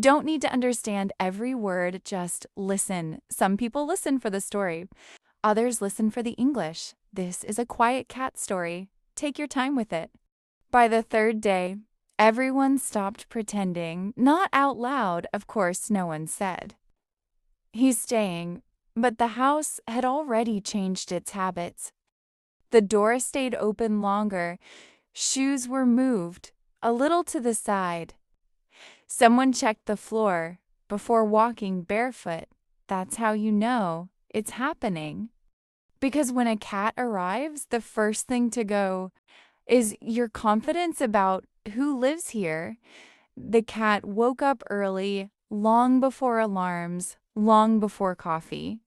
don't need to understand every word, just listen. Some people listen for the story. Others listen for the English. This is a quiet cat story. Take your time with it. By the third day, everyone stopped pretending, not out loud, of course, no one said. He's staying, but the house had already changed its habits. The door stayed open longer. Shoes were moved, a little to the side. Someone checked the floor before walking barefoot. That's how you know it's happening. Because when a cat arrives, the first thing to go is your confidence about who lives here. The cat woke up early, long before alarms, long before coffee.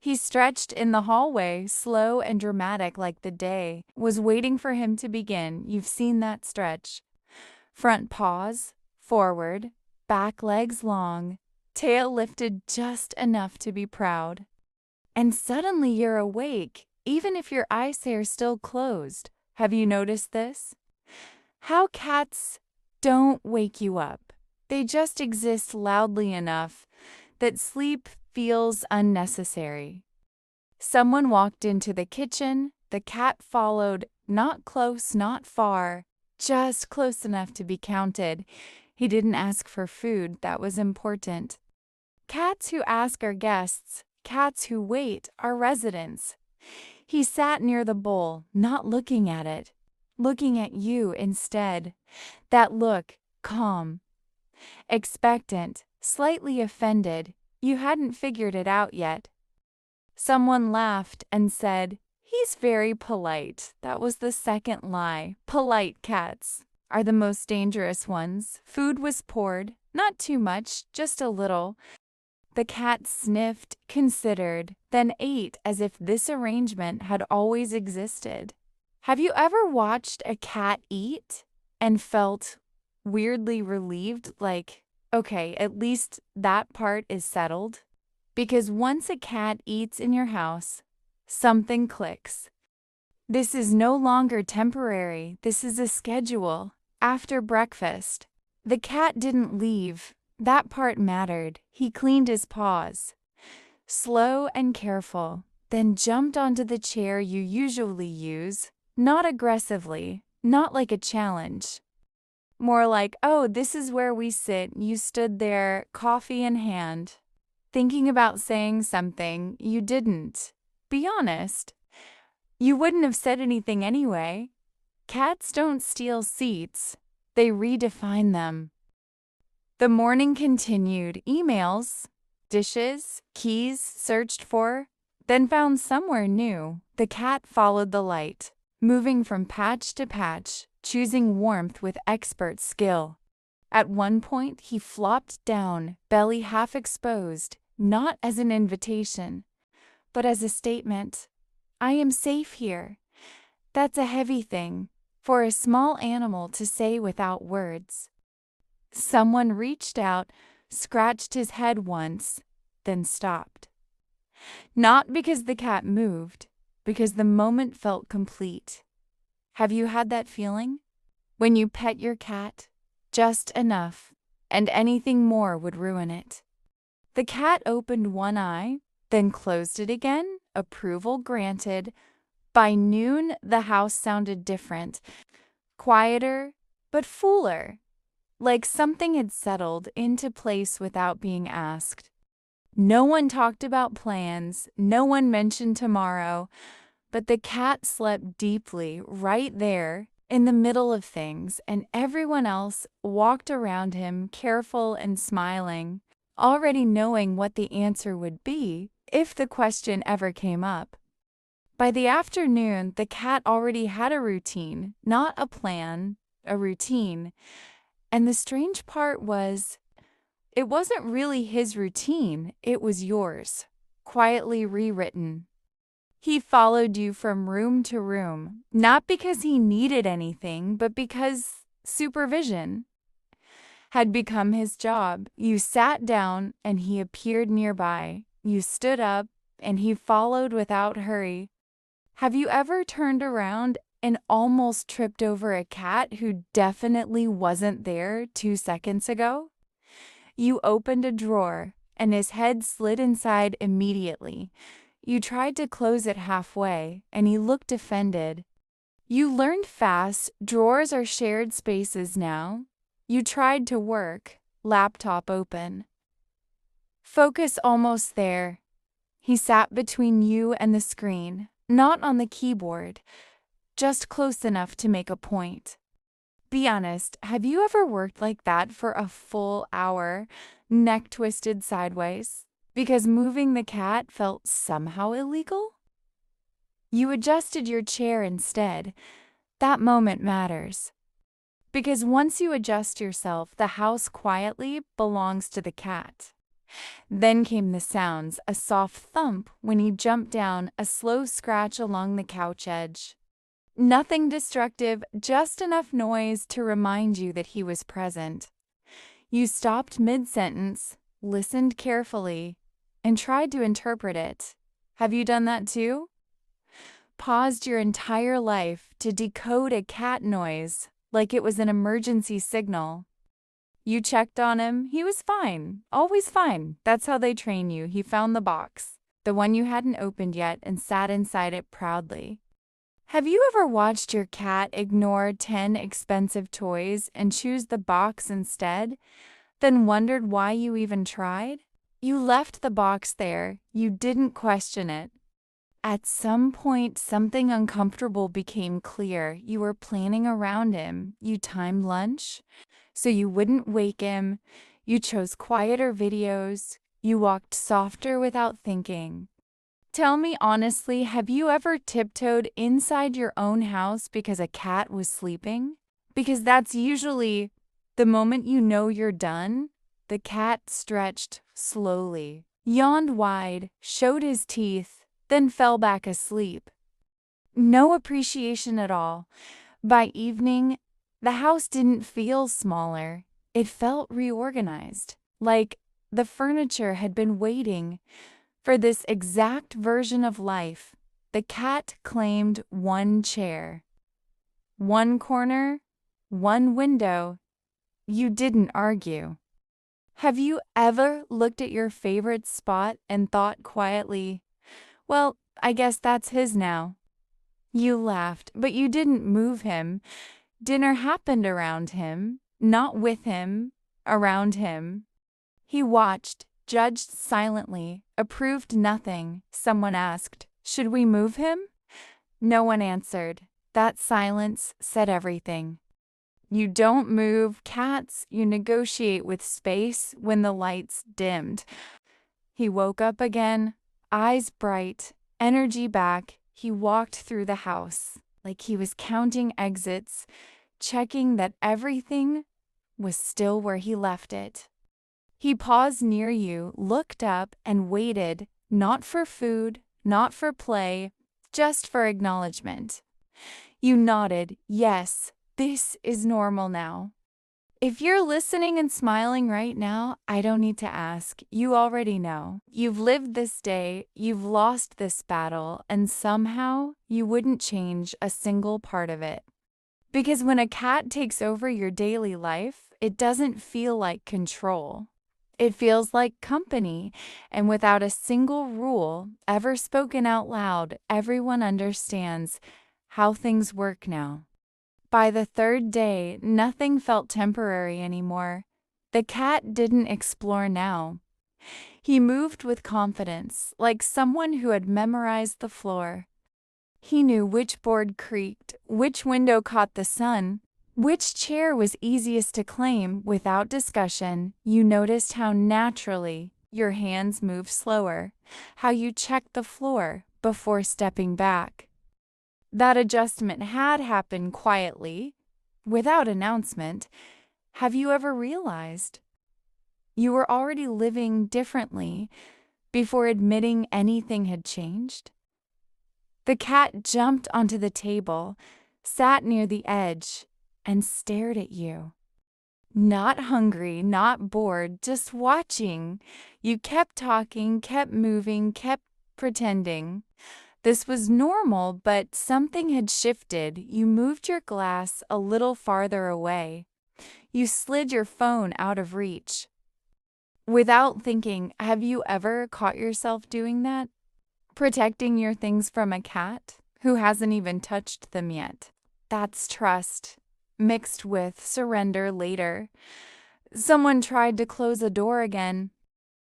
He stretched in the hallway, slow and dramatic like the day was waiting for him to begin. You've seen that stretch. Front paws, forward, back legs long, tail lifted just enough to be proud. And suddenly you're awake, even if your eyes are still closed. Have you noticed this? How cats don't wake you up. They just exist loudly enough that sleep feels unnecessary. Someone walked into the kitchen. The cat followed, not close, not far, just close enough to be counted. He didn't ask for food. That was important. Cats who ask are guests. Cats who wait are residents. He sat near the bowl, not looking at it, looking at you instead. That look, calm, expectant, slightly offended. You hadn't figured it out yet. Someone laughed and said, "He's very polite." That was the second lie. Polite cats are the most dangerous ones. Food was poured, not too much, just a little. The cat sniffed, considered, then ate as if this arrangement had always existed. Have you ever watched a cat eat and felt weirdly relieved, like, okay, at least that part is settled? Because once a cat eats in your house, something clicks. This is no longer temporary. This is a schedule. After breakfast, the cat didn't leave. That part mattered. He cleaned his paws. Slow and careful, then jumped onto the chair you usually use, not aggressively, not like a challenge. More like, oh, this is where we sit. You stood there, coffee in hand, thinking about saying something. You didn't. Be honest. You wouldn't have said anything anyway. Cats don't steal seats. They redefine them. The morning continued. Emails, dishes, keys searched for, then found somewhere new. The cat followed the light, moving from patch to patch, choosing warmth with expert skill. At one point, he flopped down, belly half exposed, not as an invitation, but as a statement. I am safe here. That's a heavy thing for a small animal to say without words. Someone reached out, scratched his head once, then stopped. Not because the cat moved, because the moment felt complete. Have you had that feeling? When you pet your cat, just enough, and anything more would ruin it. The cat opened one eye, then closed it again, approval granted. By noon, the house sounded different, quieter, but fuller, like something had settled into place without being asked. No one talked about plans, no one mentioned tomorrow, but the cat slept deeply right there in the middle of things, and everyone else walked around him, careful and smiling, already knowing what the answer would be if the question ever came up. By the afternoon, the cat already had a routine, not a plan, a routine. And the strange part was, it wasn't really his routine, it was yours, quietly rewritten. He followed you from room to room, not because he needed anything, but because supervision had become his job. You sat down and he appeared nearby. You stood up and he followed without hurry. Have you ever turned around and almost tripped over a cat who definitely wasn't there 2 seconds ago? You opened a drawer, and his head slid inside immediately. You tried to close it halfway, and he looked offended. You learned fast drawers are shared spaces now. You tried to work, laptop open. Focus almost there. He sat between you and the screen, not on the keyboard, just close enough to make a point. Be honest, have you ever worked like that for a full hour, neck twisted sideways, because moving the cat felt somehow illegal? You adjusted your chair instead. That moment matters. Because once you adjust yourself, the house quietly belongs to the cat. Then came the sounds, a soft thump when he jumped down, a slow scratch along the couch edge. Nothing destructive, just enough noise to remind you that he was present. You stopped mid-sentence, listened carefully, and tried to interpret it. Have you done that too? Paused your entire life to decode a cat noise like it was an emergency signal. You checked on him. He was fine. Always fine. That's how they train you. He found the box, the one you hadn't opened yet, and sat inside it proudly. Have you ever watched your cat ignore 10 expensive toys and choose the box instead, then wondered why you even tried? You left the box there. You didn't question it. At some point, something uncomfortable became clear. You were planning around him. You timed lunch, so you wouldn't wake him. You chose quieter videos. You walked softer without thinking. Tell me honestly, have you ever tiptoed inside your own house because a cat was sleeping? Because that's usually the moment you know you're done. The cat stretched slowly, yawned wide, showed his teeth, then fell back asleep. No appreciation at all. By evening, the house didn't feel smaller. It felt reorganized, like the furniture had been waiting for this exact version of life. The cat claimed one chair, one corner, one window. You didn't argue. Have you ever looked at your favorite spot and thought quietly, well, I guess that's his now? You laughed, but you didn't move him. Dinner happened around him, not with him, around him. He watched, judged silently, approved nothing. Someone asked, should we move him? No one answered. That silence said everything. You don't move cats, you negotiate with space when the lights dimmed. He woke up again, eyes bright, energy back. He walked through the house like he was counting exits, checking that everything was still where he left it. He paused near you, looked up, and waited, not for food, not for play, just for acknowledgement. You nodded, yes, this is normal now. If you're listening and smiling right now, I don't need to ask. You already know. You've lived this day, you've lost this battle, and somehow you wouldn't change a single part of it. Because when a cat takes over your daily life, it doesn't feel like control. It feels like company, and without a single rule ever spoken out loud, everyone understands how things work now. By the third day, nothing felt temporary anymore. The cat didn't explore now. He moved with confidence, like someone who had memorized the floor. He knew which board creaked, which window caught the sun, which chair was easiest to claim. Without discussion. You noticed how naturally your hands moved slower, how you checked the floor before stepping back. That adjustment had happened quietly, without announcement. Have you ever realized you were already living differently before admitting anything had changed? The cat jumped onto the table, sat near the edge, and stared at you. Not hungry, not bored, just watching. You kept talking, kept moving, kept pretending. This was normal, but something had shifted. You moved your glass a little farther away. You slid your phone out of reach. Without thinking, have you ever caught yourself doing that? Protecting your things from a cat who hasn't even touched them yet. That's trust, mixed with surrender later. Someone tried to close a door again.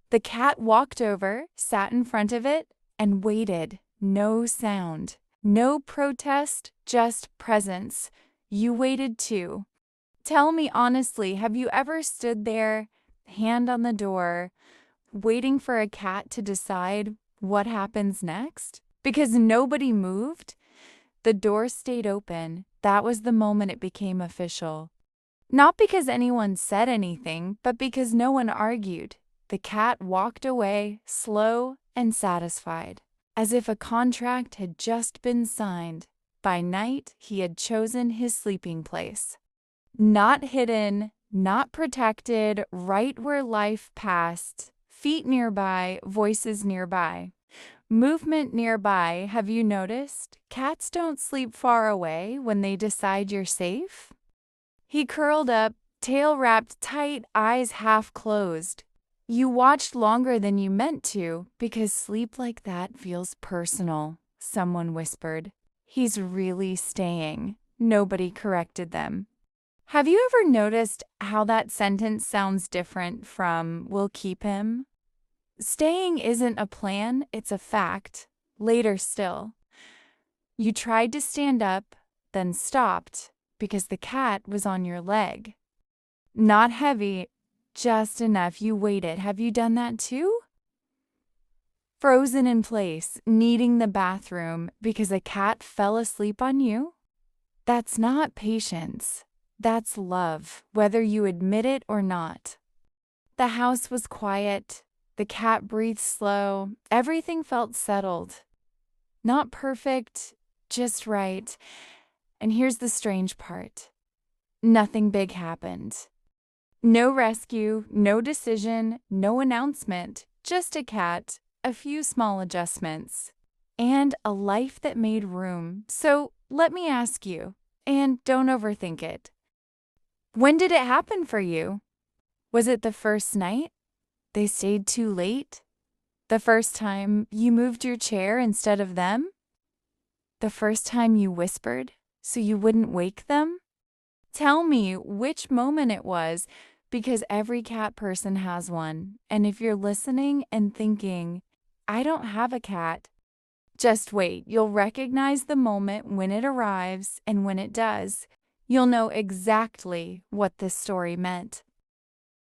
The cat walked over, sat in front of it, and waited. No sound, no protest, just presence. You waited too. Tell me honestly, have you ever stood there, hand on the door, waiting for a cat to decide what happens next? Because nobody moved, the door stayed open. That was the moment it became official. Not because anyone said anything, but because no one argued. The cat walked away, slow and satisfied, as if a contract had just been signed. By night, he had chosen his sleeping place. Not hidden, not protected, right where life passed. Feet nearby, voices nearby. Movement nearby, have you noticed? Cats don't sleep far away when they decide you're safe. He curled up, tail wrapped tight, eyes half closed. You watched longer than you meant to because sleep like that feels personal, someone whispered. He's really staying. Nobody corrected them. Have you ever noticed how that sentence sounds different from "we'll keep him"? Staying isn't a plan, it's a fact. Later still. You tried to stand up, then stopped because the cat was on your leg. Not heavy, just enough. You waited. Have you done that too? Frozen in place, needing the bathroom because a cat fell asleep on you? That's not patience. That's love, whether you admit it or not. The house was quiet. The cat breathed slow. Everything felt settled. Not perfect, just right. And here's the strange part. Nothing big happened. No rescue, no decision, no announcement. Just a cat, a few small adjustments, and a life that made room. So let me ask you, and don't overthink it. When did it happen for you? Was it the first night? They stayed too late? The first time you moved your chair instead of them? The first time you whispered so you wouldn't wake them? Tell me which moment it was, because every cat person has one. And if you're listening and thinking, I don't have a cat, just wait. You'll recognize the moment when it arrives, and when it does, you'll know exactly what this story meant.